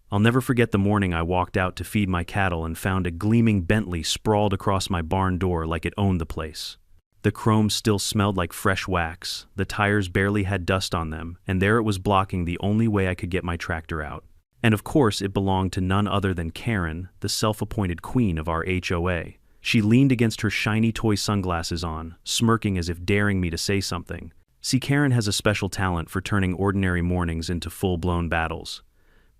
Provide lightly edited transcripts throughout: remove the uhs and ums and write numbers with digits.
I'll never forget the morning I walked out to feed my cattle and found a gleaming Bentley sprawled across my barn door like it owned the place. The chrome still smelled like fresh wax, the tires barely had dust on them, and there it was blocking the only way I could get my tractor out. And of course it belonged to none other than Karen, the self-appointed queen of our HOA. She leaned against her shiny toy sunglasses on, smirking as if daring me to say something. See, Karen has a special talent for turning ordinary mornings into full-blown battles.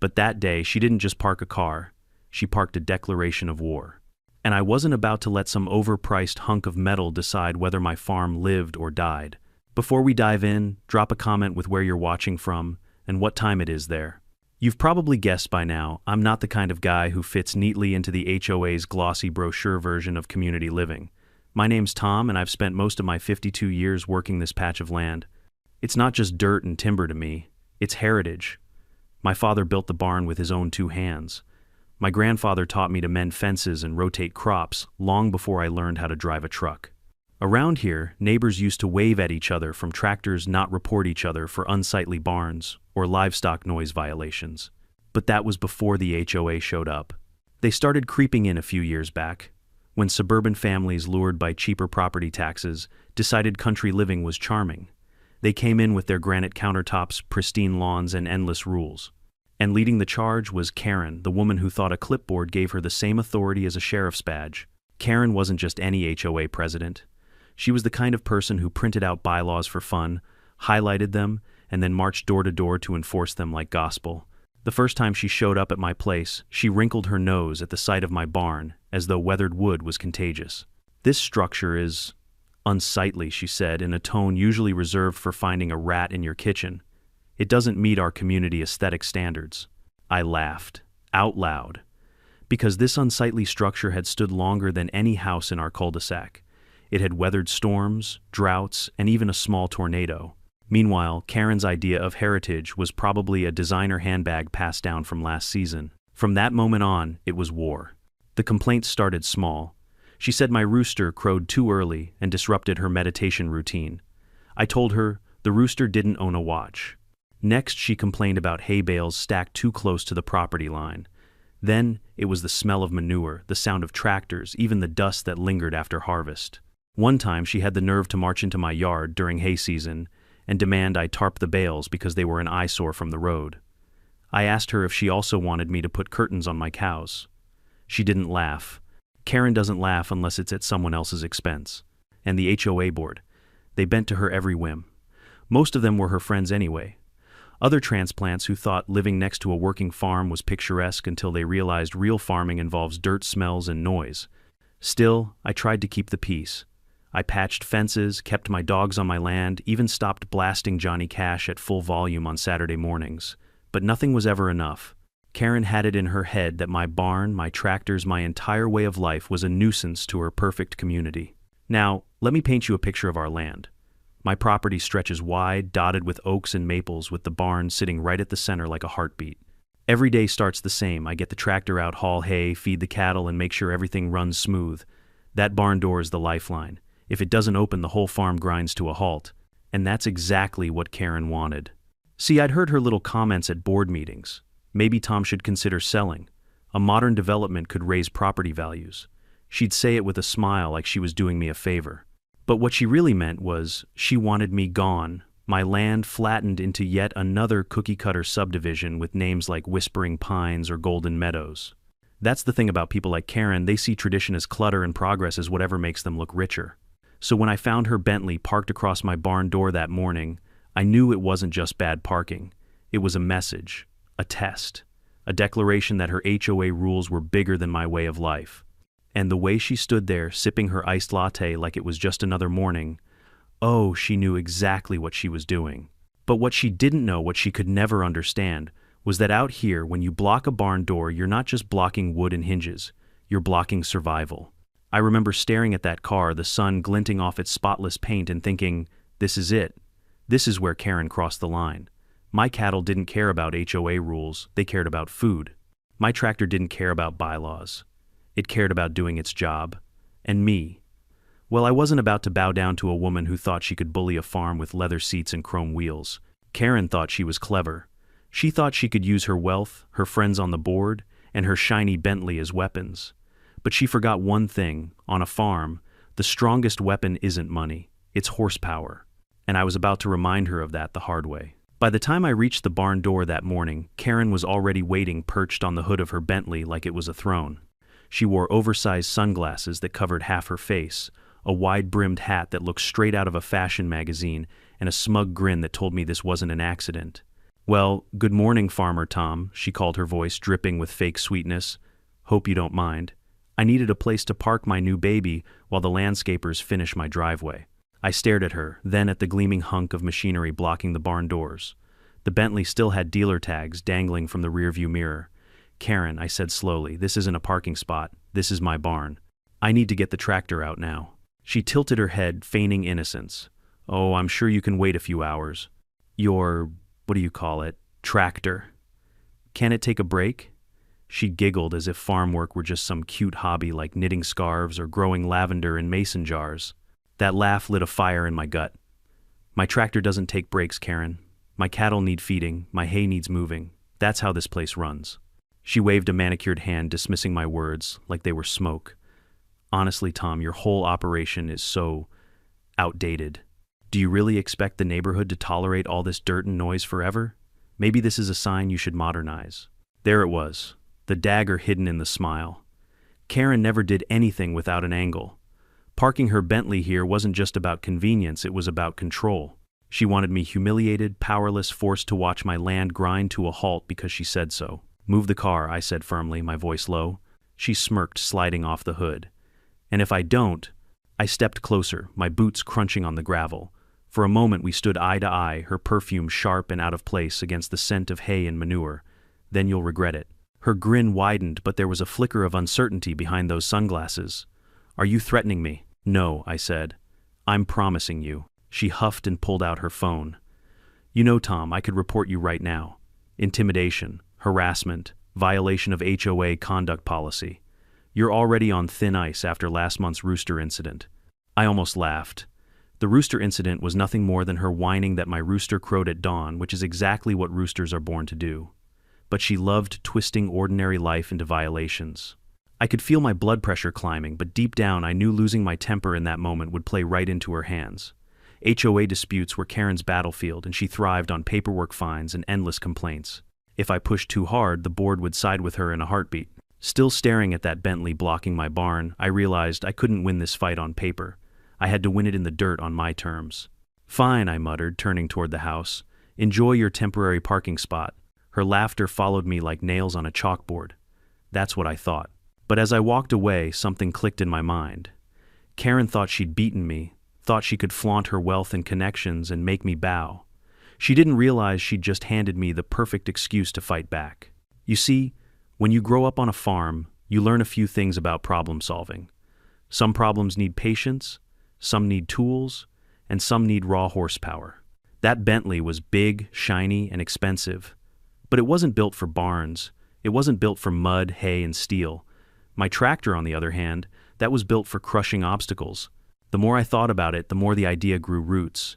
But that day, she didn't just park a car, she parked a declaration of war. And I wasn't about to let some overpriced hunk of metal decide whether my farm lived or died. Before we dive in, drop a comment with where you're watching from and what time it is there. You've probably guessed by now, I'm not the kind of guy who fits neatly into the HOA's glossy brochure version of community living. My name's Tom, and I've spent most of my 52 years working this patch of land. It's not just dirt and timber to me, it's heritage. My father built the barn with his own 2 hands. My grandfather taught me to mend fences and rotate crops long before I learned how to drive a truck. Around here, neighbors used to wave at each other from tractors, not report each other for unsightly barns or livestock noise violations. But that was before the HOA showed up. They started creeping in a few years back, when suburban families lured by cheaper property taxes decided country living was charming. They came in with their granite countertops, pristine lawns, and endless rules. And leading the charge was Karen, the woman who thought a clipboard gave her the same authority as a sheriff's badge. Karen wasn't just any HOA president. She was the kind of person who printed out bylaws for fun, highlighted them, and then marched door to door to enforce them like gospel. The first time she showed up at my place, she wrinkled her nose at the sight of my barn, as though weathered wood was contagious. "This structure is unsightly," she said in a tone usually reserved for finding a rat in your kitchen. "It doesn't meet our community aesthetic standards." I laughed, out loud, because this unsightly structure had stood longer than any house in our cul-de-sac. It had weathered storms, droughts, and even a small tornado. Meanwhile, Karen's idea of heritage was probably a designer handbag passed down from last season. From that moment on, it was war. The complaints started small. She said my rooster crowed too early and disrupted her meditation routine. I told her the rooster didn't own a watch. Next, she complained about hay bales stacked too close to the property line. Then, it was the smell of manure, the sound of tractors, even the dust that lingered after harvest. One time, she had the nerve to march into my yard during hay season and demand I tarp the bales because they were an eyesore from the road. I asked her if she also wanted me to put curtains on my cows. She didn't laugh. Karen doesn't laugh unless it's at someone else's expense. And the HOA board, they bent to her every whim. Most of them were her friends anyway. Other transplants who thought living next to a working farm was picturesque until they realized real farming involves dirt, smells, and noise. Still, I tried to keep the peace. I patched fences, kept my dogs on my land, even stopped blasting Johnny Cash at full volume on Saturday mornings. But nothing was ever enough. Karen had it in her head that my barn, my tractors, my entire way of life was a nuisance to her perfect community. Now, let me paint you a picture of our land. My property stretches wide, dotted with oaks and maples, with the barn sitting right at the center like a heartbeat. Every day starts the same. I get the tractor out, haul hay, feed the cattle, and make sure everything runs smooth. That barn door is the lifeline. If it doesn't open, the whole farm grinds to a halt. And that's exactly what Karen wanted. See, I'd heard her little comments at board meetings. Maybe Tom should consider selling. A modern development could raise property values. She'd say it with a smile like she was doing me a favor. But what she really meant was, she wanted me gone, my land flattened into yet another cookie-cutter subdivision with names like Whispering Pines or Golden Meadows. That's the thing about people like Karen, they see tradition as clutter and progress as whatever makes them look richer. So when I found her Bentley parked across my barn door that morning, I knew it wasn't just bad parking. It was a message, a test, a declaration that her HOA rules were bigger than my way of life. And the way she stood there, sipping her iced latte like it was just another morning, oh, she knew exactly what she was doing. But what she didn't know, what she could never understand, was that out here, when you block a barn door, you're not just blocking wood and hinges, you're blocking survival. I remember staring at that car, the sun glinting off its spotless paint, and thinking, this is it. This is where Karen crossed the line. My cattle didn't care about HOA rules, they cared about food. My tractor didn't care about bylaws. It cared about doing its job. And me. Well, I wasn't about to bow down to a woman who thought she could bully a farm with leather seats and chrome wheels. Karen thought she was clever. She thought she could use her wealth, her friends on the board, and her shiny Bentley as weapons. But she forgot one thing: on a farm, the strongest weapon isn't money, it's horsepower. And I was about to remind her of that the hard way. By the time I reached the barn door that morning, Karen was already waiting, perched on the hood of her Bentley like it was a throne. She wore oversized sunglasses that covered half her face, a wide-brimmed hat that looked straight out of a fashion magazine, and a smug grin that told me this wasn't an accident. "Well, good morning, Farmer Tom," she called, her voice dripping with fake sweetness. "Hope you don't mind. I needed a place to park my new baby while the landscapers finish my driveway." I stared at her, then at the gleaming hunk of machinery blocking the barn doors. The Bentley still had dealer tags dangling from the rearview mirror. "Karen," I said slowly, "this isn't a parking spot. This is my barn. I need to get the tractor out now." She tilted her head, feigning innocence. "Oh, I'm sure you can wait a few hours. Your, what do you call it, tractor. Can it take a break?" She giggled as if farm work were just some cute hobby like knitting scarves or growing lavender in mason jars. That laugh lit a fire in my gut. "My tractor doesn't take breaks, Karen. My cattle need feeding, my hay needs moving. That's how this place runs." She waved a manicured hand, dismissing my words like they were smoke. "Honestly, Tom, your whole operation is so outdated. Do you really expect the neighborhood to tolerate all this dirt and noise forever? Maybe this is a sign you should modernize." There it was, the dagger hidden in the smile. Karen never did anything without an angle. Parking her Bentley here wasn't just about convenience, it was about control. She wanted me humiliated, powerless, forced to watch my land grind to a halt because she said so. "Move the car," I said firmly, my voice low. She smirked, sliding off the hood. "And if I don't—" I stepped closer, my boots crunching on the gravel. For a moment we stood eye to eye, her perfume sharp and out of place against the scent of hay and manure. "Then you'll regret it." Her grin widened, but there was a flicker of uncertainty behind those sunglasses. "Are you threatening me?" "No," I said. "I'm promising you." She huffed and pulled out her phone. "You know, Tom, I could report you right now. Intimidation, harassment, violation of HOA conduct policy. You're already on thin ice after last month's rooster incident." I almost laughed. The rooster incident was nothing more than her whining that my rooster crowed at dawn, which is exactly what roosters are born to do. But she loved twisting ordinary life into violations. I could feel my blood pressure climbing, but deep down I knew losing my temper in that moment would play right into her hands. HOA disputes were Karen's battlefield, and she thrived on paperwork fines and endless complaints. If I pushed too hard, the board would side with her in a heartbeat. Still staring at that Bentley blocking my barn, I realized I couldn't win this fight on paper. I had to win it in the dirt on my terms. "Fine," I muttered, turning toward the house. "Enjoy your temporary parking spot." Her laughter followed me like nails on a chalkboard. That's what I thought. But as I walked away, something clicked in my mind. Karen thought she'd beaten me, thought she could flaunt her wealth and connections and make me bow. She didn't realize she'd just handed me the perfect excuse to fight back. You see, when you grow up on a farm, you learn a few things about problem solving. Some problems need patience, some need tools, and some need raw horsepower. That Bentley was big, shiny, and expensive. But it wasn't built for barns. It wasn't built for mud, hay, and steel. My tractor, on the other hand, that was built for crushing obstacles. The more I thought about it, the more the idea grew roots.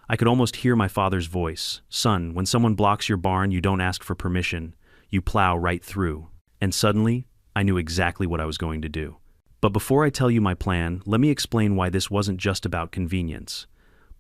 I could almost hear my father's voice. "Son, when someone blocks your barn, you don't ask for permission. You plow right through." And suddenly, I knew exactly what I was going to do. But before I tell you my plan, let me explain why this wasn't just about convenience.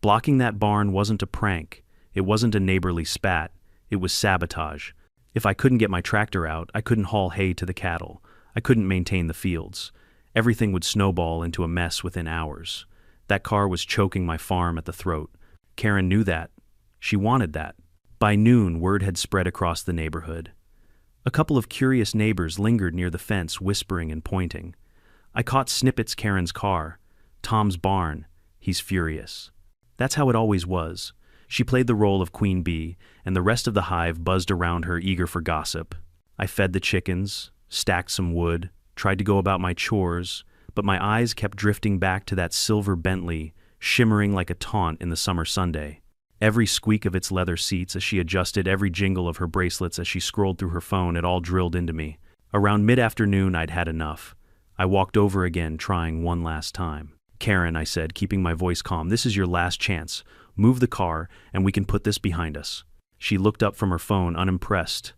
Blocking that barn wasn't a prank. It wasn't a neighborly spat. It was sabotage. If I couldn't get my tractor out, I couldn't haul hay to the cattle. I couldn't maintain the fields. Everything would snowball into a mess within hours. That car was choking my farm at the throat. Karen knew that. She wanted that. By noon, word had spread across the neighborhood. A couple of curious neighbors lingered near the fence, whispering and pointing. I caught snippets: Karen's car, Tom's barn. He's furious. That's how it always was. She played the role of queen bee, and the rest of the hive buzzed around her, eager for gossip. I fed the chickens, stacked some wood, tried to go about my chores, but my eyes kept drifting back to that silver Bentley, shimmering like a taunt in the summer Sunday. Every squeak of its leather seats as she adjusted, every jingle of her bracelets as she scrolled through her phone, it all drilled into me. Around mid-afternoon, I'd had enough. I walked over again, trying one last time. "Karen," I said, keeping my voice calm, "this is your last chance. Move the car, and we can put this behind us." She looked up from her phone, unimpressed.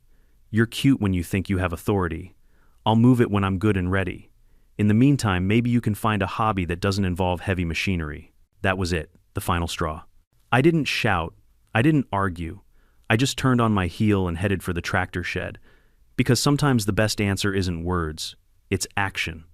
You're cute when you think you have authority. I'll move it when I'm good and ready. In the meantime, maybe you can find a hobby that doesn't involve heavy machinery. That was it, the final straw. I didn't shout. I didn't argue. I just turned on my heel and headed for the tractor shed. Because sometimes the best answer isn't words, it's action.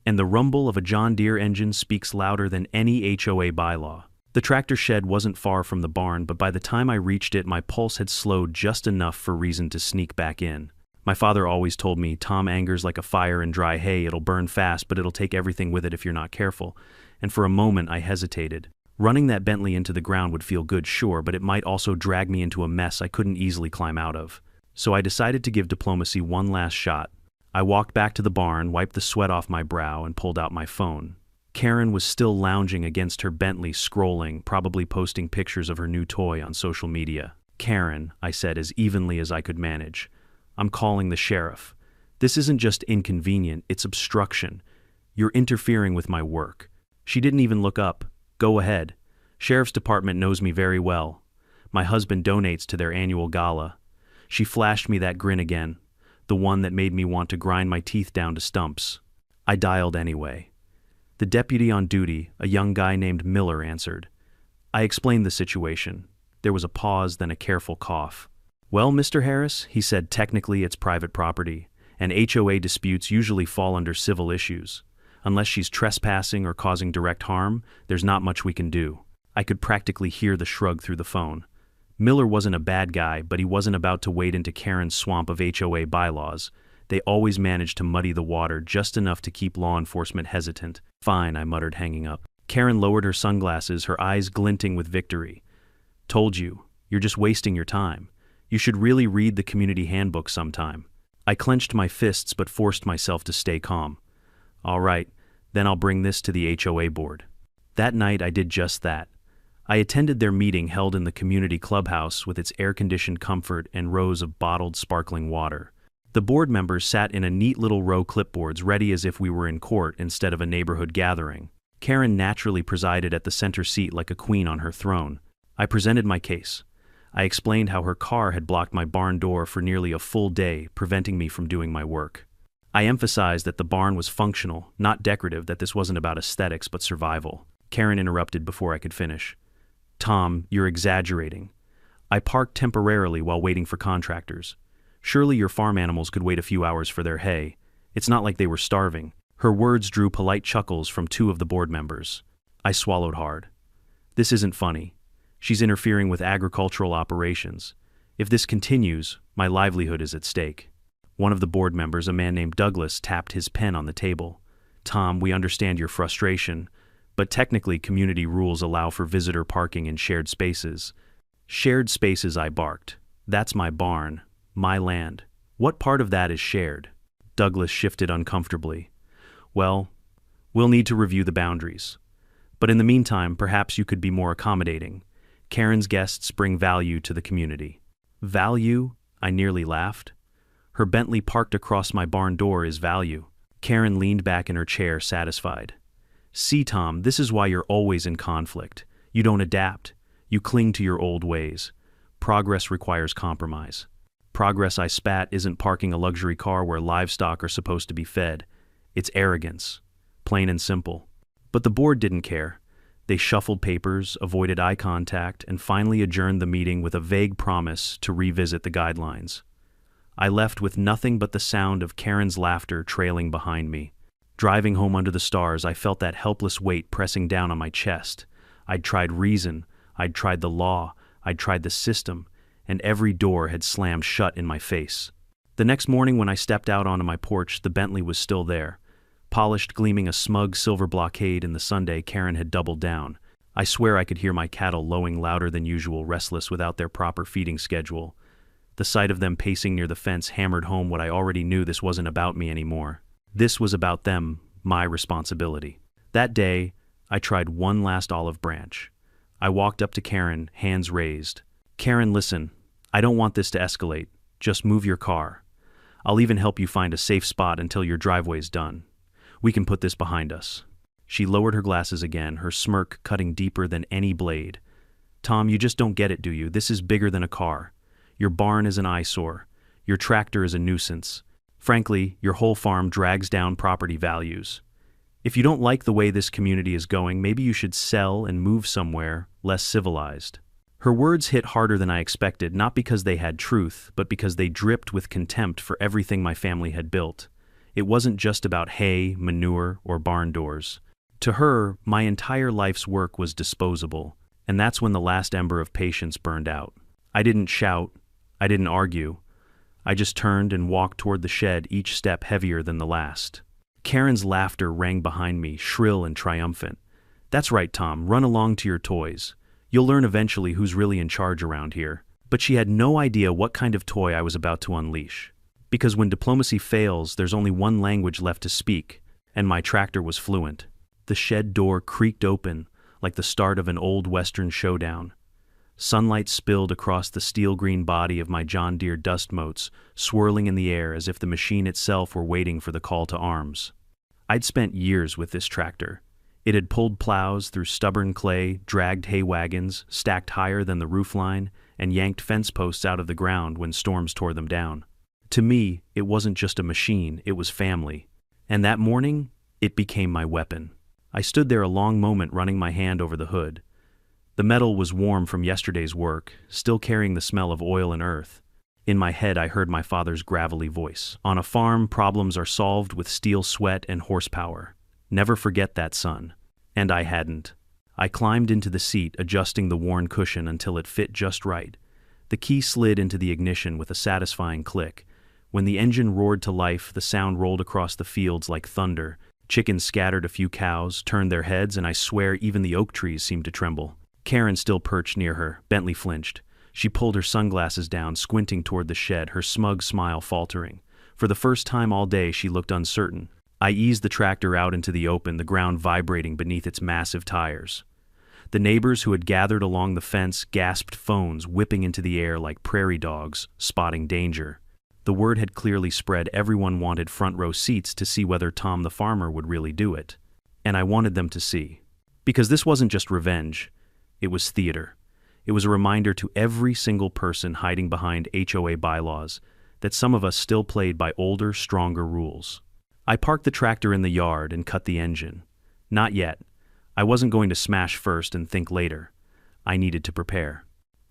And the rumble of a John Deere engine speaks louder than any HOA bylaw. The tractor shed wasn't far from the barn, but by the time I reached it, my pulse had slowed just enough for reason to sneak back in. My father always told me, Tom, anger's like a fire in dry hay. It'll burn fast, but it'll take everything with it if you're not careful. And for a moment, I hesitated. Running that Bentley into the ground would feel good, sure, but it might also drag me into a mess I couldn't easily climb out of. So I decided to give diplomacy one last shot. I walked back to the barn, wiped the sweat off my brow, and pulled out my phone. Karen was still lounging against her Bentley, scrolling, probably posting pictures of her new toy on social media. Karen, I said as evenly as I could manage, I'm calling the sheriff. This isn't just inconvenient, it's obstruction. You're interfering with my work. She didn't even look up. Go ahead. Sheriff's department knows me very well. My husband donates to their annual gala. She flashed me that grin again, the one that made me want to grind my teeth down to stumps. I dialed anyway. The deputy on duty, a young guy named Miller, answered. I explained the situation. There was a pause, then a careful cough. Well, Mr. Harris, he said, technically it's private property, and HOA disputes usually fall under civil issues. Unless she's trespassing or causing direct harm, there's not much we can do. I could practically hear the shrug through the phone. Miller wasn't a bad guy, but he wasn't about to wade into Karen's swamp of HOA bylaws. They always managed to muddy the water just enough to keep law enforcement hesitant. Fine, I muttered, hanging up. Karen lowered her sunglasses, her eyes glinting with victory. Told you, you're just wasting your time. You should really read the community handbook sometime. I clenched my fists but forced myself to stay calm. All right, then I'll bring this to the HOA board. That night I did just that. I attended their meeting held in the community clubhouse with its air-conditioned comfort and rows of bottled sparkling water. The board members sat in a neat little row clipboards, ready as if we were in court instead of a neighborhood gathering. Karen naturally presided at the center seat like a queen on her throne. I presented my case. I explained how her car had blocked my barn door for nearly a full day, preventing me from doing my work. I emphasized that the barn was functional, not decorative, that this wasn't about aesthetics but survival. Karen interrupted before I could finish. Tom, you're exaggerating. I parked temporarily while waiting for contractors. Surely your farm animals could wait a few hours for their hay. It's not like they were starving. Her words drew polite chuckles from two of the board members. I swallowed hard. This isn't funny. She's interfering with agricultural operations. If this continues, my livelihood is at stake. One of the board members, a man named Douglas, tapped his pen on the table. Tom, we understand your frustration, but technically community rules allow for visitor parking in shared spaces. Shared spaces, I barked. That's my barn. My land. What part of that is shared? Douglas shifted uncomfortably. Well, we'll need to review the boundaries. But in the meantime, perhaps you could be more accommodating. Karen's guests bring value to the community. Value? I nearly laughed. Her Bentley parked across my barn door is value. Karen leaned back in her chair, satisfied. See, Tom, this is why you're always in conflict. You don't adapt. You cling to your old ways. Progress requires compromise. Progress, I spat, isn't parking a luxury car where livestock are supposed to be fed. It's arrogance. Plain and simple. But the board didn't care. They shuffled papers, avoided eye contact, and finally adjourned the meeting with a vague promise to revisit the guidelines. I left with nothing but the sound of Karen's laughter trailing behind me. Driving home under the stars, I felt that helpless weight pressing down on my chest. I'd tried reason, I'd tried the law, I'd tried the system, and every door had slammed shut in my face. The next morning when I stepped out onto my porch, the Bentley was still there. Polished, gleaming a smug silver blockade in the Sunday, Karen had doubled down. I swear I could hear my cattle lowing louder than usual, restless without their proper feeding schedule. The sight of them pacing near the fence hammered home what I already knew: this wasn't about me anymore. This was about them, my responsibility. That day, I tried one last olive branch. I walked up to Karen, hands raised. Karen, listen, I don't want this to escalate. Just move your car. I'll even help you find a safe spot until your driveway's done. We can put this behind us. She lowered her glasses again, her smirk cutting deeper than any blade. Tom, you just don't get it, do you? This is bigger than a car. Your barn is an eyesore. Your tractor is a nuisance. Frankly, your whole farm drags down property values. If you don't like the way this community is going, maybe you should sell and move somewhere less civilized." Her words hit harder than I expected, not because they had truth, but because they dripped with contempt for everything my family had built. It wasn't just about hay, manure, or barn doors. To her, my entire life's work was disposable, and that's when the last ember of patience burned out. I didn't shout. I didn't argue. I just turned and walked toward the shed, each step heavier than the last. Karen's laughter rang behind me, shrill and triumphant. "That's right, Tom, run along to your toys. You'll learn eventually who's really in charge around here." But she had no idea what kind of toy I was about to unleash. Because when diplomacy fails, there's only one language left to speak, and my tractor was fluent. The shed door creaked open, like the start of an old Western showdown. Sunlight spilled across the steel-green body of my John Deere dust motes, swirling in the air as if the machine itself were waiting for the call to arms. I'd spent years with this tractor. It had pulled plows through stubborn clay, dragged hay wagons, stacked higher than the roofline, and yanked fence posts out of the ground when storms tore them down. To me, it wasn't just a machine, it was family. And that morning, it became my weapon. I stood there a long moment, running my hand over the hood. The metal was warm from yesterday's work, still carrying the smell of oil and earth. In my head, I heard my father's gravelly voice. "On a farm, problems are solved with steel sweat and horsepower. Never forget that, son." And I hadn't. I climbed into the seat, adjusting the worn cushion until it fit just right. The key slid into the ignition with a satisfying click. When the engine roared to life, the sound rolled across the fields like thunder. Chickens scattered, a few cows turned their heads, and I swear even the oak trees seemed to tremble. Karen still perched near her. Bentley flinched. She pulled her sunglasses down, squinting toward the shed, her smug smile faltering. For the first time all day, she looked uncertain. I eased the tractor out into the open, the ground vibrating beneath its massive tires. The neighbors who had gathered along the fence gasped, phones whipping into the air like prairie dogs, spotting danger. The word had clearly spread. Everyone wanted front row seats to see whether Tom the farmer would really do it. And I wanted them to see. Because this wasn't just revenge. It was theater. It was a reminder to every single person hiding behind HOA bylaws that some of us still played by older, stronger rules. I parked the tractor in the yard and cut the engine. Not yet. I wasn't going to smash first and think later. I needed to prepare.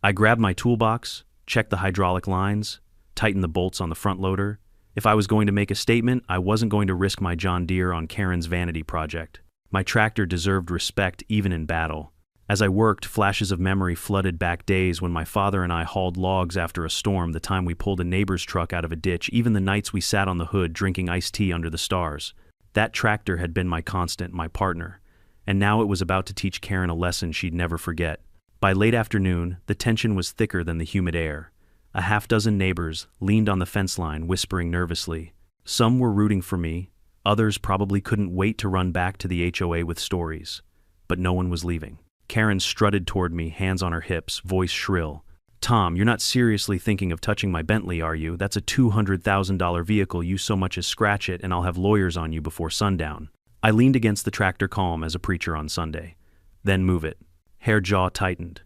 I grabbed my toolbox, checked the hydraulic lines, tightened the bolts on the front loader. If I was going to make a statement, I wasn't going to risk my John Deere on Karen's vanity project. My tractor deserved respect even in battle. As I worked, flashes of memory flooded back, days when my father and I hauled logs after a storm, the time we pulled a neighbor's truck out of a ditch, even the nights we sat on the hood drinking iced tea under the stars. That tractor had been my constant, my partner. And now it was about to teach Karen a lesson she'd never forget. By late afternoon, the tension was thicker than the humid air. A half-dozen neighbors leaned on the fence line, whispering nervously. Some were rooting for me, others probably couldn't wait to run back to the HOA with stories. But no one was leaving. Karen strutted toward me, hands on her hips, voice shrill. "Tom, you're not seriously thinking of touching my Bentley, are you? That's a $200,000 vehicle. You so much as scratch it and I'll have lawyers on you before sundown." I leaned against the tractor, calm as a preacher on Sunday. "Then move it." Her jaw tightened.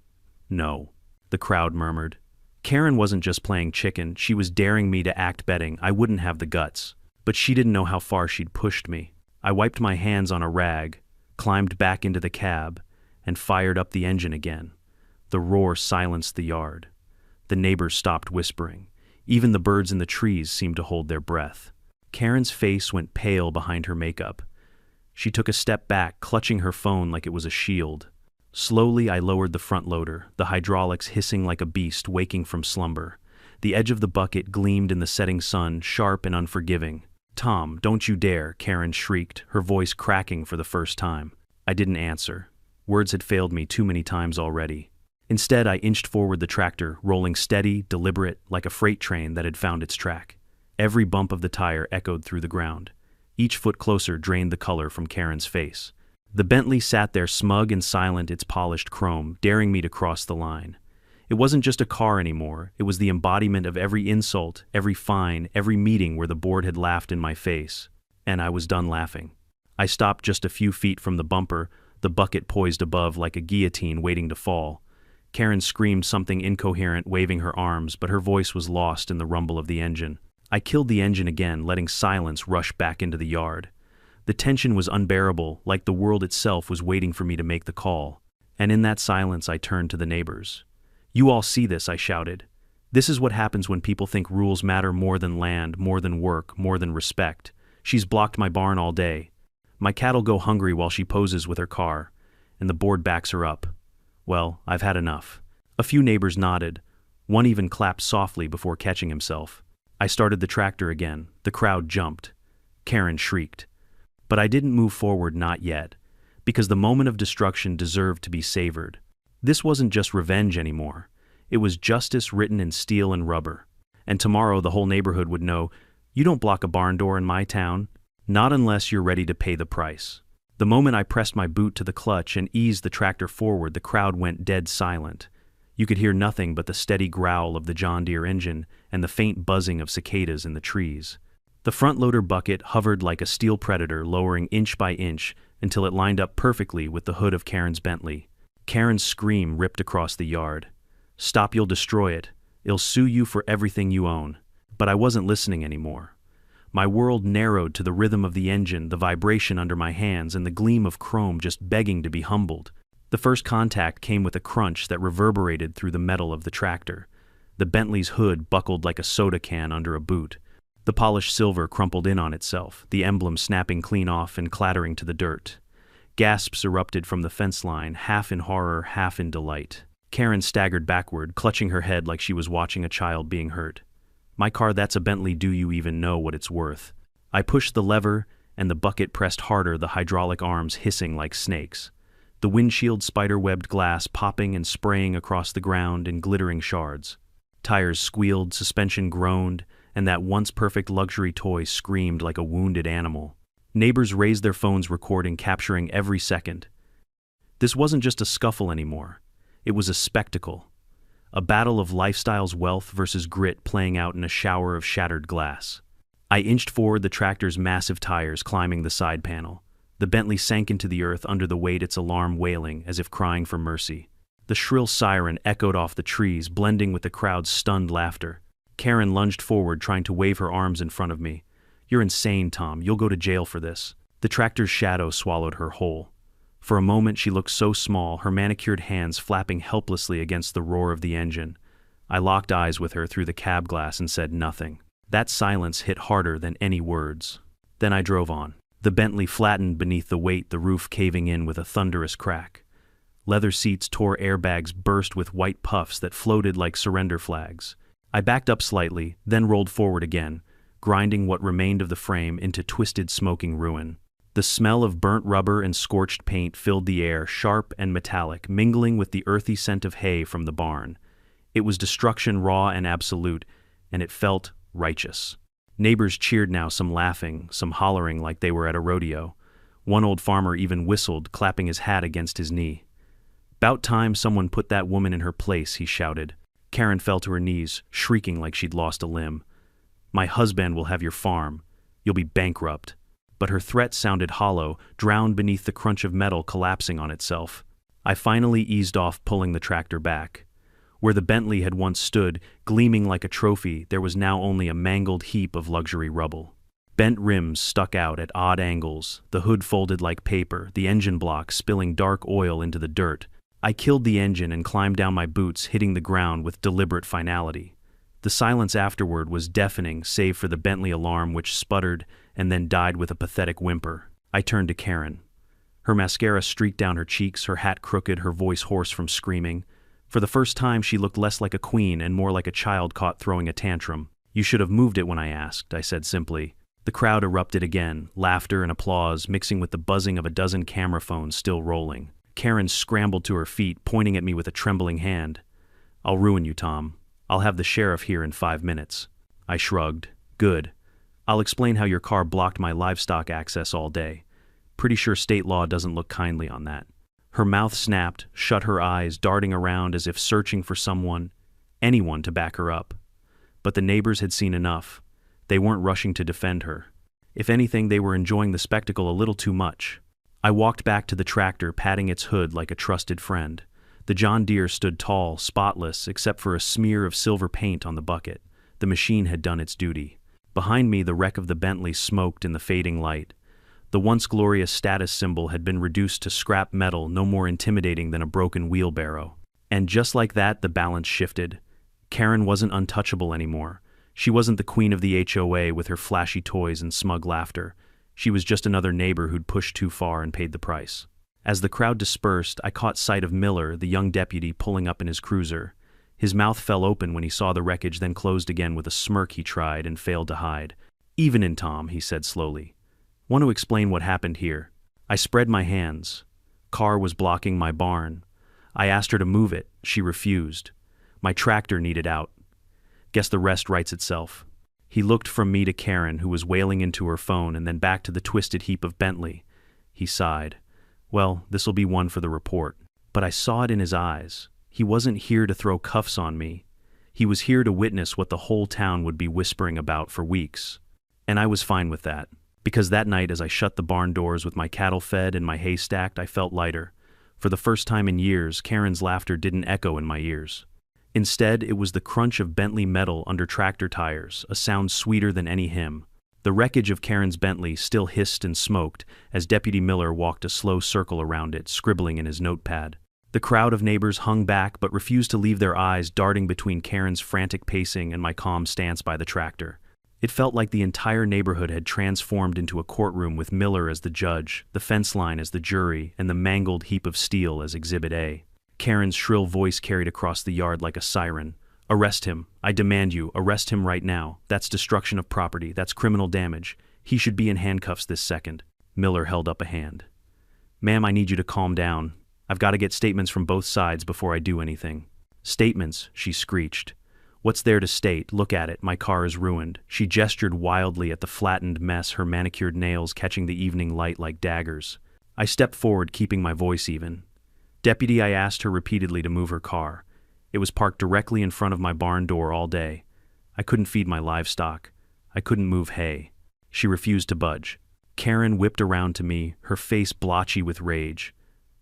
"No," the crowd murmured. Karen wasn't just playing chicken, she was daring me to act, betting I wouldn't have the guts. But she didn't know how far she'd pushed me. I wiped my hands on a rag, climbed back into the cab, and fired up the engine again. The roar silenced the yard. The neighbors stopped whispering. Even the birds in the trees seemed to hold their breath. Karen's face went pale behind her makeup. She took a step back, clutching her phone like it was a shield. Slowly, I lowered the front loader, the hydraulics hissing like a beast waking from slumber. The edge of the bucket gleamed in the setting sun, sharp and unforgiving. "Tom, don't you dare," Karen shrieked, her voice cracking for the first time. I didn't answer. Words had failed me too many times already. Instead, I inched forward the tractor, rolling steady, deliberate, like a freight train that had found its track. Every bump of the tire echoed through the ground. Each foot closer drained the color from Karen's face. The Bentley sat there smug and silent, its polished chrome, daring me to cross the line. It wasn't just a car anymore, it was the embodiment of every insult, every fine, every meeting where the board had laughed in my face. And I was done laughing. I stopped just a few feet from the bumper, the bucket poised above like a guillotine waiting to fall. Karen screamed something incoherent, waving her arms, but her voice was lost in the rumble of the engine. I killed the engine again, letting silence rush back into the yard. The tension was unbearable, like the world itself was waiting for me to make the call. And in that silence, I turned to the neighbors. "You all see this," I shouted. "This is what happens when people think rules matter more than land, more than work, more than respect. She's blocked my barn all day. My cattle go hungry while she poses with her car, and the board backs her up. Well, I've had enough." A few neighbors nodded. One even clapped softly before catching himself. I started the tractor again. The crowd jumped. Karen shrieked. But I didn't move forward, not yet, because the moment of destruction deserved to be savored. This wasn't just revenge anymore. It was justice written in steel and rubber. And tomorrow the whole neighborhood would know, "You don't block a barn door in my town. Not unless you're ready to pay the price." The moment I pressed my boot to the clutch and eased the tractor forward, the crowd went dead silent. You could hear nothing but the steady growl of the John Deere engine and the faint buzzing of cicadas in the trees. The front loader bucket hovered like a steel predator, lowering inch by inch until it lined up perfectly with the hood of Karen's Bentley. Karen's scream ripped across the yard. "Stop, you'll destroy it. It'll sue you for everything you own." But I wasn't listening anymore. My world narrowed to the rhythm of the engine, the vibration under my hands, and the gleam of chrome just begging to be humbled. The first contact came with a crunch that reverberated through the metal of the tractor. The Bentley's hood buckled like a soda can under a boot. The polished silver crumpled in on itself, the emblem snapping clean off and clattering to the dirt. Gasps erupted from the fence line, half in horror, half in delight. Karen staggered backward, clutching her head like she was watching a child being hurt. "My car, that's a Bentley, do you even know what it's worth?" I pushed the lever, and the bucket pressed harder, the hydraulic arms hissing like snakes. The windshield spider-webbed glass popping and spraying across the ground in glittering shards. Tires squealed, suspension groaned, and that once perfect luxury toy screamed like a wounded animal. Neighbors raised their phones, recording, capturing every second. This wasn't just a scuffle anymore. It was a spectacle. A battle of lifestyles, wealth versus grit, playing out in a shower of shattered glass. I inched forward, the tractor's massive tires climbing the side panel. The Bentley sank into the earth under the weight, its alarm wailing as if crying for mercy. The shrill siren echoed off the trees, blending with the crowd's stunned laughter. Karen lunged forward, trying to wave her arms in front of me. "You're insane, Tom. You'll go to jail for this." The tractor's shadow swallowed her whole. For a moment she looked so small, her manicured hands flapping helplessly against the roar of the engine. I locked eyes with her through the cab glass and said nothing. That silence hit harder than any words. Then I drove on. The Bentley flattened beneath the weight, the roof caving in with a thunderous crack. Leather seats tore, airbags burst with white puffs that floated like surrender flags. I backed up slightly, then rolled forward again, grinding what remained of the frame into twisted, smoking ruin. The smell of burnt rubber and scorched paint filled the air, sharp and metallic, mingling with the earthy scent of hay from the barn. It was destruction, raw and absolute, and it felt righteous. Neighbors cheered now, some laughing, some hollering like they were at a rodeo. One old farmer even whistled, clapping his hat against his knee. "'Bout time someone put that woman in her place," he shouted. Karen fell to her knees, shrieking like she'd lost a limb. "My husband will have your farm. You'll be bankrupt." But her threat sounded hollow, drowned beneath the crunch of metal collapsing on itself. I finally eased off, pulling the tractor back. Where the Bentley had once stood, gleaming like a trophy, there was now only a mangled heap of luxury rubble. Bent rims stuck out at odd angles, the hood folded like paper, the engine block spilling dark oil into the dirt. I killed the engine and climbed down my boots, hitting the ground with deliberate finality. The silence afterward was deafening, save for the Bentley alarm which sputtered and then died with a pathetic whimper. I turned to Karen. Her mascara streaked down her cheeks, her hat crooked, her voice hoarse from screaming. For the first time she looked less like a queen and more like a child caught throwing a tantrum. "You should have moved it when I asked," I said simply. The crowd erupted again, laughter and applause mixing with the buzzing of a dozen camera phones still rolling. Karen scrambled to her feet, pointing at me with a trembling hand. "I'll ruin you, Tom. I'll have the sheriff here in 5 minutes." I shrugged. "Good. I'll explain how your car blocked my livestock access all day. Pretty sure state law doesn't look kindly on that." Her mouth snapped, shut, her eyes darting around as if searching for someone, anyone to back her up. But the neighbors had seen enough. They weren't rushing to defend her. If anything, they were enjoying the spectacle a little too much. I walked back to the tractor, patting its hood like a trusted friend. The John Deere stood tall, spotless, except for a smear of silver paint on the bucket. The machine had done its duty. Behind me, the wreck of the Bentley smoked in the fading light. The once glorious status symbol had been reduced to scrap metal, no more intimidating than a broken wheelbarrow. And just like that, the balance shifted. Karen wasn't untouchable anymore. She wasn't the queen of the HOA with her flashy toys and smug laughter. She was just another neighbor who'd pushed too far and paid the price. As the crowd dispersed, I caught sight of Miller, the young deputy, pulling up in his cruiser. His mouth fell open when he saw the wreckage, then closed again with a smirk he tried and failed to hide. "Evenin', Tom," he said slowly. "Want to explain what happened here?" I spread my hands. Car was blocking my barn. I asked her to move it. She refused. My tractor needed out. Guess the rest writes itself. He looked from me to Karen, who was wailing into her phone, and then back to the twisted heap of Bentley. He sighed. "Well, this'll be one for the report." But I saw it in his eyes. He wasn't here to throw cuffs on me. He was here to witness what the whole town would be whispering about for weeks. And I was fine with that. Because that night, as I shut the barn doors with my cattle fed and my hay stacked, I felt lighter. For the first time in years, Karen's laughter didn't echo in my ears. Instead, it was the crunch of Bentley metal under tractor tires, a sound sweeter than any hymn. The wreckage of Karen's Bentley still hissed and smoked as Deputy Miller walked a slow circle around it, scribbling in his notepad. The crowd of neighbors hung back but refused to leave their eyes darting between Karen's frantic pacing and my calm stance by the tractor. It felt like the entire neighborhood had transformed into a courtroom with Miller as the judge, the fence line as the jury, and the mangled heap of steel as Exhibit A. Karen's shrill voice carried across the yard like a siren. "Arrest him. I demand you, arrest him right now. That's destruction of property. That's criminal damage. He should be in handcuffs this second." Miller held up a hand. "Ma'am, I need you to calm down. I've got to get statements from both sides before I do anything." "Statements," she screeched. "What's there to state? Look at it. My car is ruined." She gestured wildly at the flattened mess, her manicured nails catching the evening light like daggers. I stepped forward, keeping my voice even. "Deputy," I asked her repeatedly to move her car. It was parked directly in front of my barn door all day. I couldn't feed my livestock. I couldn't move hay. She refused to budge. Karen whipped around to me, her face blotchy with rage.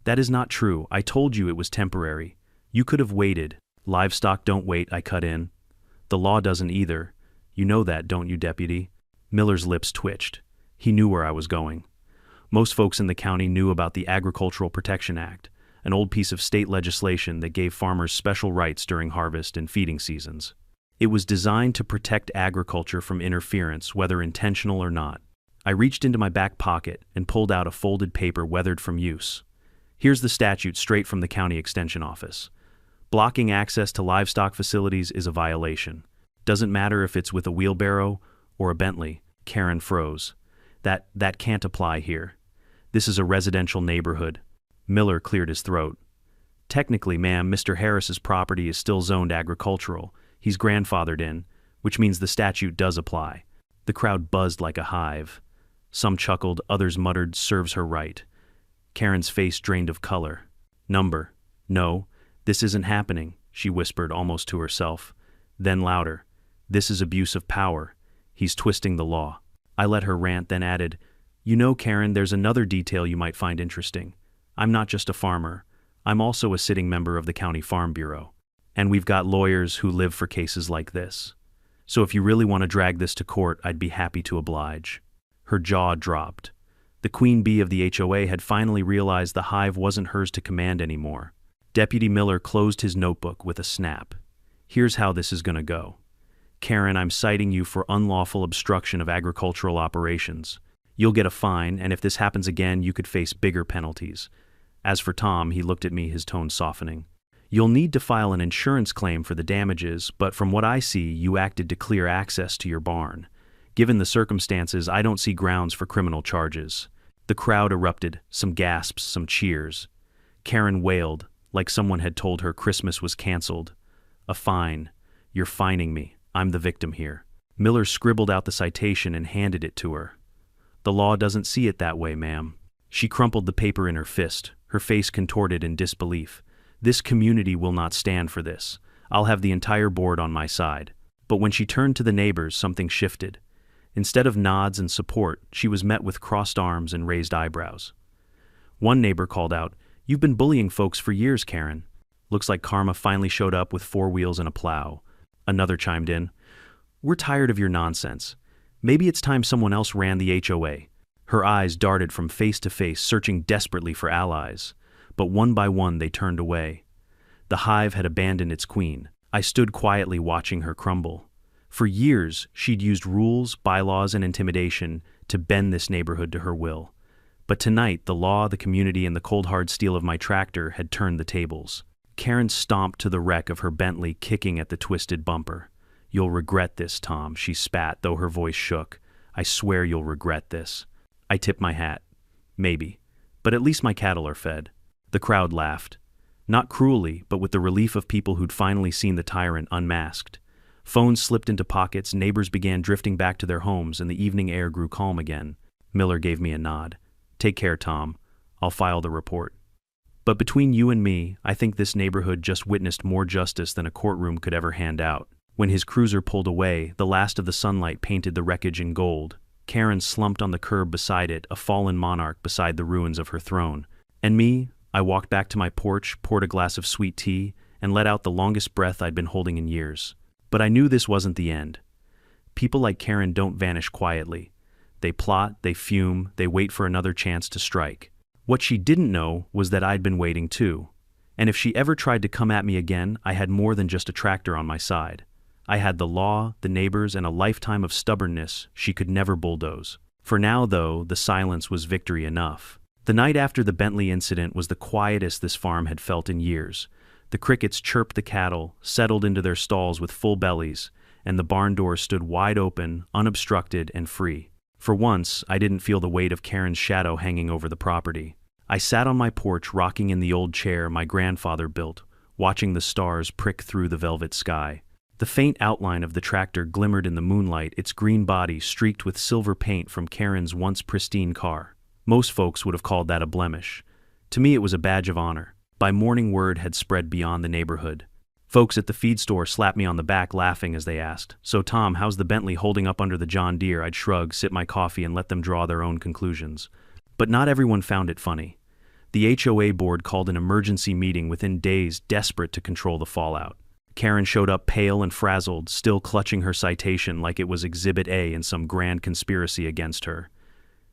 "That is not true. I told you it was temporary. You could have waited." "Livestock don't wait," I cut in. "The law doesn't either. You know that, don't you, Deputy?" Miller's lips twitched. He knew where I was going. Most folks in the county knew about the Agricultural Protection Act, an old piece of state legislation that gave farmers special rights during harvest and feeding seasons. It was designed to protect agriculture from interference, whether intentional or not. I reached into my back pocket and pulled out a folded paper weathered from use. Here's the statute straight from the county extension office. Blocking access to livestock facilities is a violation. Doesn't matter if it's with a wheelbarrow or a Bentley. Karen froze. That can't apply here. This is a residential neighborhood. Miller cleared his throat. "Technically, ma'am, Mr. Harris's property is still zoned agricultural. He's grandfathered in, which means the statute does apply." The crowd buzzed like a hive. Some chuckled, others muttered, "Serves her right." Karen's face drained of color. "No, this isn't happening," she whispered almost to herself. Then louder, "This is abuse of power. He's twisting the law." I let her rant, then added, "You know, Karen, there's another detail you might find interesting. I'm not just a farmer. I'm also a sitting member of the County Farm Bureau. And we've got lawyers who live for cases like this. So if you really want to drag this to court, I'd be happy to oblige." Her jaw dropped. The queen bee of the HOA had finally realized the hive wasn't hers to command anymore. Deputy Miller closed his notebook with a snap. "Here's how this is going to go. Karen, I'm citing you for unlawful obstruction of agricultural operations. You'll get a fine, and if this happens again, you could face bigger penalties." As for Tom, he looked at me, his tone softening. "You'll need to file an insurance claim for the damages, but from what I see, you acted to clear access to your barn. Given the circumstances, I don't see grounds for criminal charges." The crowd erupted, some gasps, some cheers. Karen wailed, like someone had told her Christmas was canceled. "A fine. You're fining me. I'm the victim here." Miller scribbled out the citation and handed it to her. "The law doesn't see it that way, ma'am." She crumpled the paper in her fist, her face contorted in disbelief. "This community will not stand for this. I'll have the entire board on my side." But when she turned to the neighbors, something shifted. Instead of nods and support, she was met with crossed arms and raised eyebrows. One neighbor called out, "You've been bullying folks for years, Karen." Looks like karma finally showed up with 4 wheels and a plow. Another chimed in. We're tired of your nonsense. Maybe it's time someone else ran the HOA. Her eyes darted from face to face, searching desperately for allies. But one by one they turned away. The hive had abandoned its queen. I stood quietly watching her crumble. For years, she'd used rules, bylaws, and intimidation to bend this neighborhood to her will. But tonight, the law, the community, and the cold hard steel of my tractor had turned the tables. Karen stomped to the wreck of her Bentley, kicking at the twisted bumper. You'll regret this, Tom, she spat, though her voice shook. I swear you'll regret this. I tipped my hat. Maybe. But at least my cattle are fed. The crowd laughed. Not cruelly, but with the relief of people who'd finally seen the tyrant unmasked. Phones slipped into pockets, neighbors began drifting back to their homes, and the evening air grew calm again. Miller gave me a nod. Take care, Tom. I'll file the report. But between you and me, I think this neighborhood just witnessed more justice than a courtroom could ever hand out. When his cruiser pulled away, the last of the sunlight painted the wreckage in gold. Karen slumped on the curb beside it, a fallen monarch beside the ruins of her throne. And me, I walked back to my porch, poured a glass of sweet tea, and let out the longest breath I'd been holding in years. But I knew this wasn't the end. People like Karen don't vanish quietly. They plot, they fume, they wait for another chance to strike. What she didn't know was that I'd been waiting too. And if she ever tried to come at me again, I had more than just a tractor on my side. I had the law, the neighbors, and a lifetime of stubbornness she could never bulldoze. For now, though, the silence was victory enough. The night after the Bentley incident was the quietest this farm had felt in years. The crickets chirped the cattle, settled into their stalls with full bellies, and the barn doors stood wide open, unobstructed, and free. For once, I didn't feel the weight of Karen's shadow hanging over the property. I sat on my porch, rocking in the old chair my grandfather built, watching the stars prick through the velvet sky. The faint outline of the tractor glimmered in the moonlight, its green body streaked with silver paint from Karen's once pristine car. Most folks would have called that a blemish. To me, it was a badge of honor. By morning, word had spread beyond the neighborhood. Folks at the feed store slapped me on the back, laughing as they asked, "So Tom, how's the Bentley holding up under the John Deere?" I'd shrug, sip my coffee, and let them draw their own conclusions. But not everyone found it funny. The HOA board called an emergency meeting within days, desperate to control the fallout. Karen showed up pale and frazzled, still clutching her citation like it was Exhibit A in some grand conspiracy against her.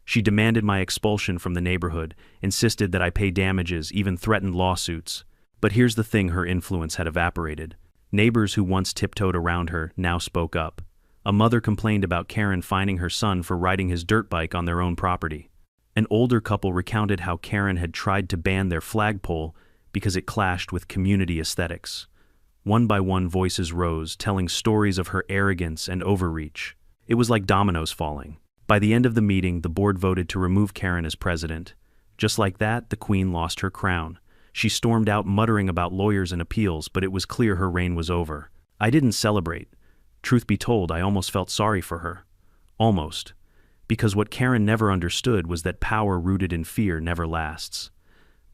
She demanded my expulsion from the neighborhood, insisted that I pay damages, even threatened lawsuits. But here's the thing, her influence had evaporated. Neighbors who once tiptoed around her now spoke up. A mother complained about Karen fining her son for riding his dirt bike on their own property. An older couple recounted how Karen had tried to ban their flagpole because it clashed with community aesthetics. One by one, voices rose, telling stories of her arrogance and overreach. It was like dominoes falling. By the end of the meeting, the board voted to remove Karen as president. Just like that, the queen lost her crown. She stormed out muttering about lawyers and appeals, but it was clear her reign was over. I didn't celebrate. Truth be told, I almost felt sorry for her. Almost. Because what Karen never understood was that power rooted in fear never lasts.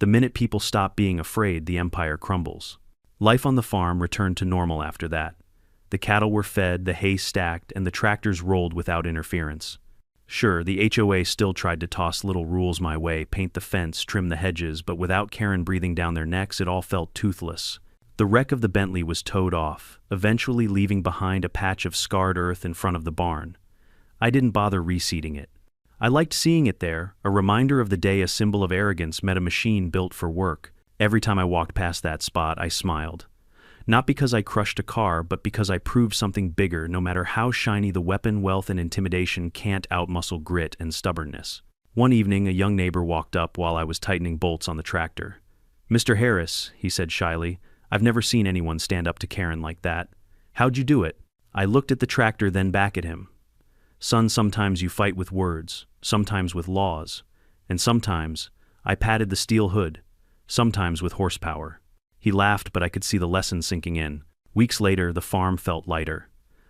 The minute people stop being afraid, the empire crumbles. Life on the farm returned to normal after that. The cattle were fed, the hay stacked, and the tractors rolled without interference. Sure, the HOA still tried to toss little rules my way, paint the fence, trim the hedges, but without Karen breathing down their necks, it all felt toothless. The wreck of the Bentley was towed off, eventually leaving behind a patch of scarred earth in front of the barn. I didn't bother reseeding it. I liked seeing it there, a reminder of the day a symbol of arrogance met a machine built for work. Every time I walked past that spot, I smiled. Not because I crushed a car, but because I proved something bigger. No matter how shiny the weapon, wealth and intimidation can't outmuscle grit and stubbornness. One evening, a young neighbor walked up while I was tightening bolts on the tractor. "Mr. Harris," he said shyly, "I've never seen anyone stand up to Karen like that. How'd you do it?" I looked at the tractor, then back at him. "Son, sometimes you fight with words, sometimes with laws, and sometimes," I patted the steel hood, "sometimes with horsepower." He laughed, but I could see the lesson sinking in. Weeks later, the farm felt lighter.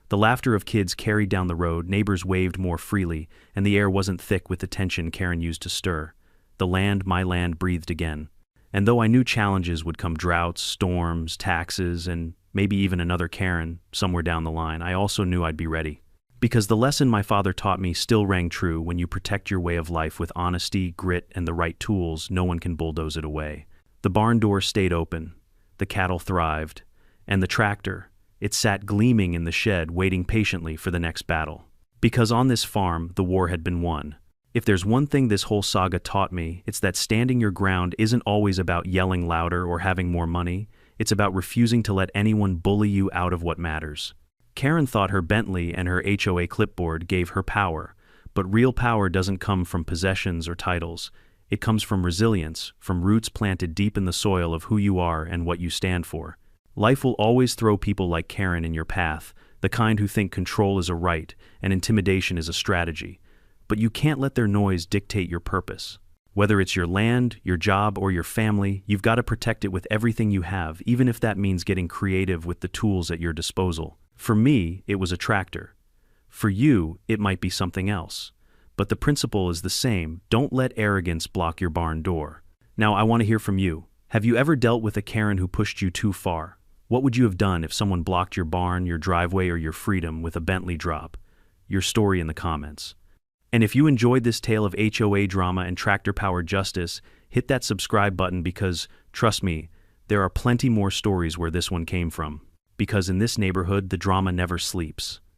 The laughter of kids carried down the road, neighbors waved more freely, and the air wasn't thick with the tension Karen used to stir. The land, my land, breathed again. And though I knew challenges would come, droughts, storms, taxes, and maybe even another Karen somewhere down the line, I also knew I'd be ready. Because the lesson my father taught me still rang true: when you protect your way of life with honesty, grit, and the right tools, no one can bulldoze it away. The barn door stayed open. the cattle thrived, and the tractor, it sat gleaming in the shed waiting patiently for the next battle. Because on this farm, the war had been won. If there's one thing this whole saga taught me, it's that standing your ground isn't always about yelling louder or having more money. It's about refusing to let anyone bully you out of what matters. Karen thought her Bentley and her HOA clipboard gave her power, but real power doesn't come from possessions or titles. It comes from resilience, from roots planted deep in the soil of who you are and what you stand for. Life will always throw people like Karen in your path, the kind who think control is a right and intimidation is a strategy. But you can't let their noise dictate your purpose. Whether it's your land, your job, or your family, you've got to protect it with everything you have, even if that means getting creative with the tools at your disposal. For me, it was a tractor. For you, it might be something else. But the principle is the same. Don't let arrogance block your barn door. Now, I want to hear from you. Have you ever dealt with a Karen who pushed you too far? What would you have done if someone blocked your barn, your driveway, or your freedom with a Bentley drop? Your story in the comments. And if you enjoyed this tale of HOA drama and tractor-powered justice, hit that subscribe button because, trust me, there are plenty more stories where this one came from. Because in this neighborhood, the drama never sleeps.